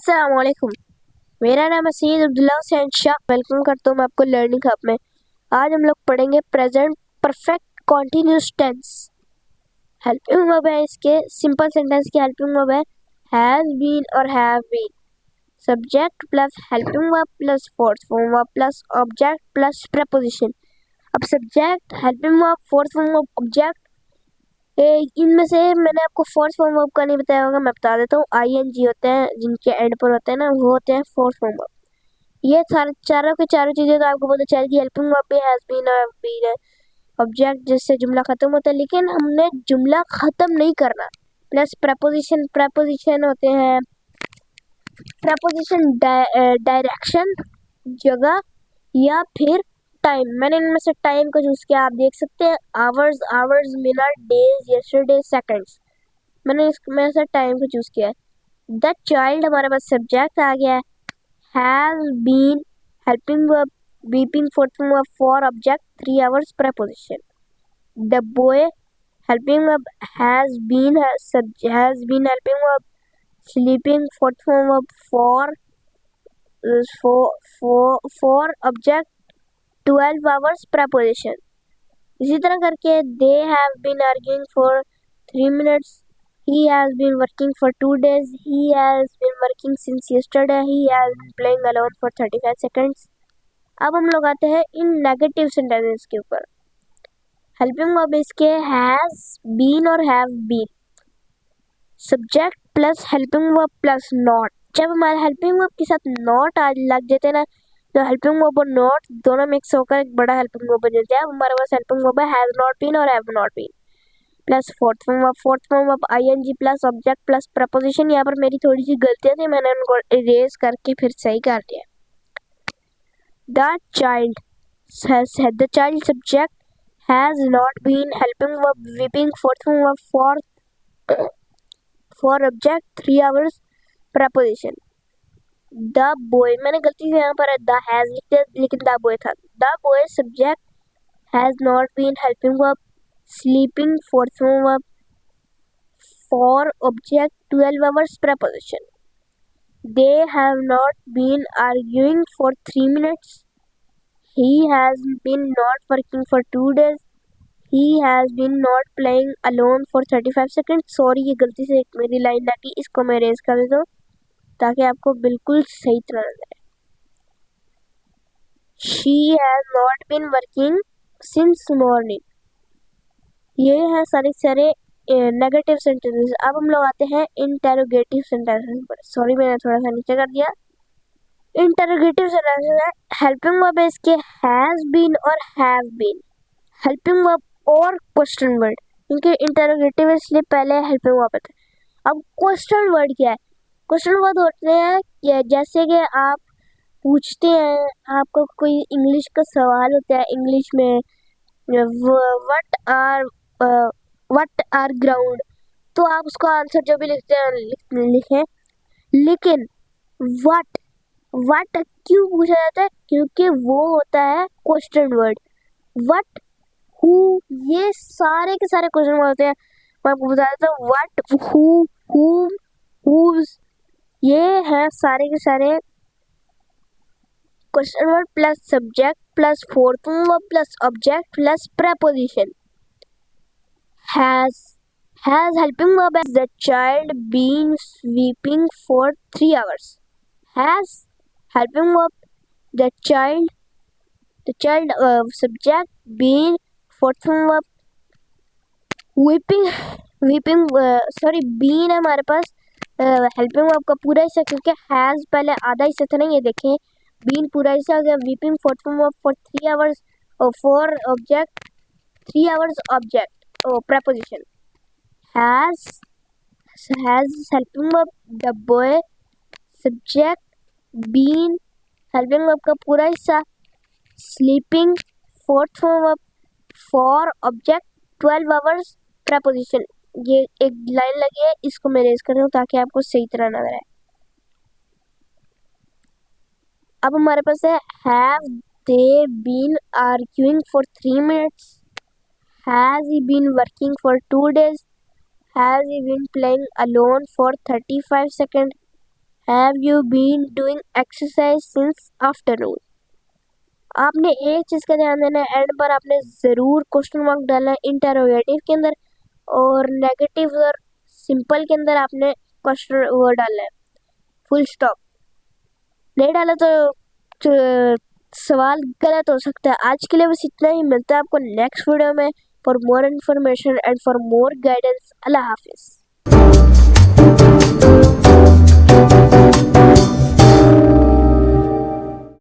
अस्सलामुअलैकुम। मेरा नाम है सईद अब्दुल्ला हुसैन शाह। वेलकम करता हूँ मैं आपको लर्निंग हब में। आज हम लोग पढ़ेंगे present perfect continuous tense. Helping verb है, इसके सिंपल सेंटेंस की हेल्पिंग वर्ब है हैज बीन और have been. Subject plus helping verb plus fourth form verb plus object plus preposition. अब subject, helping verb, fourth form verb, object, इनमें से मैंने आपको फोर्थ फॉर्म वर्ब का नहीं बताया होगा, मैं बता देता हूँ। आईएनजी होते हैं जिनके एंड पर होते हैं ना, वो होते हैं फोर्थ फॉर्म वर्ब। ये सारे चारों के चारों चीजें तो आपको पता चल गई। हेल्पिंग वर्ब भी हैज बीन और बीन है, ऑब्जेक्ट जिससे जुमला खत्म होता है, लेकिन हमने जुमला खत्म नहीं करना। प्लस प्रपोजिशन, प्रपोजिशन होते हैं प्रपोजिशन डायरेक्शन, जगह या फिर टाइम। मैंने इनमें से टाइम को चूज किया, आप देख सकते हैं hours, hours, minute, days, yesterday, seconds. मैंने इसमें से टाइम को चूज किया है। द चाइल्ड हमारे पास सब्जेक्ट आ गया है। Has been helping verb, weeping fourth verb, for object, 3 hours preposition। The boy helping verb, has been helping verb, sleeping fourth verb, for object, 12 hours preposition। इसी तरह करके they have been arguing for 3 minutes, he has been working for 2 days, he has been working since yesterday, he has been playing alone for 35 seconds। अब हम लोग आते हैं इन negative sentences के ऊपर। हेल्पिंग वर्ब इसके हैज बीन और have been. Subject plus helping verb plus not. जब हमारे हेल्पिंग वर्ब के साथ नॉट लग जाते हैं ना, तो हेल्पिंग वर्ब और नॉट दोनों मिक्स होकर एक बड़ा हेल्पिंग वर्ब बन जाता है। अब हमारे पास हेल्पिंग वर्ब है हैज नॉट बीन और have not been, plus fourth form of ING plus object plus preposition. यहाँ पर मेरी थोड़ी सी गलतियां थी, मैंने उनको इरेज करके फिर सही कर दिया। The child subject, has not been helping verb, weeping fourth form for object, 3 hours preposition. The boy, मैंने गलती से यहाँ पर द हैज लिख दिया लेकिन द बॉय था। The boy subject, has not been helping verb, sleeping fourth verb, for object, 12 hours preposition। They have not been arguing for 3 minutes, he has been not working for 2 days, he has been not playing alone for 35 seconds। Sorry, ये गलती से एक मेरी line लगी, इसको मैं raise कर देता हूँ ताकि आपको बिल्कुल सही तरह नजर आए। She has not been working since morning। ये है सारे नेगेटिव सेंटेंसेस। अब हम लोग आते हैं इंटेरोगेटिव सेंटेंसेस पर। सॉरी, मैंने थोड़ा सा नीचे कर दिया। इंटेरोगेटिव सेंटेंसेस है, हेल्पिंग वर्ब है इसके हैज बीन और हैव बीन। हेल्पिंग वर्ब और क्वेश्चन वर्ड, क्योंकि इंटेरोगेटिव इसलिए पहले हेल्पिंग वर्ब है। अब क्वेश्चन वर्ड क्या है? क्वेश्चन वर्ड होते हैं जैसे कि आप पूछते हैं, आपको कोई इंग्लिश का सवाल होता है इंग्लिश में, वट आर ग्राउंड, तो आप उसका आंसर जो भी लिखते हैं लिखें। लेकिन वट वट क्यों पूछा जाता है? क्योंकि वो होता है क्वेश्चन वर्ड। वट, हु, ये सारे के सारे क्वेश्चन वर्ड होते हैं। मैं आपको बता देता हूँ, वट, हु, हुम, हुज, ये है सारे के सारे question word plus subject plus fourth verb plus object plus preposition। Has helping verb as the child been sweeping for 3 hours। Has helping verb, the child subject, been fourth verb, been है हमारे पास helping verb का पूरा हिस्सा, क्योंकि has पहले आधा हिस्सा था ना, ये देखें बीन पूरा हिस्सा आ गया। Weeping fourth verb for 3 hours, for object, 3 hours object preposition। has helping verb, the boy subject, been helping verb का पूरा हिस्सा, sleeping fourth verb, for object, 12 hours preposition। ये एक लाइन लगी है, इसको मैं रेज कर रहा हूँ ताकि आपको सही तरह नजर आए। अब हमारे पास है have they been arguing for 3 minutes, has he been working for 2 days, has he been playing alone for 35 seconds, have you been doing exercise since afternoon. आपने एक चीज़ का ध्यान देना है, एंड पर आपने ज़रूर क्वेश्चन मार्क डालना है इंटरोगेटिव के अंदर, और नेगेटिव और सिंपल के अंदर आपने क्वेश्चन वो डालना है फुल स्टॉप। नहीं डाला तो सवाल गलत हो सकता है। आज के लिए बस इतना ही, मिलता है आपको नेक्स्ट वीडियो में। For more information and for more guidance, अल्लाह हाफिज़।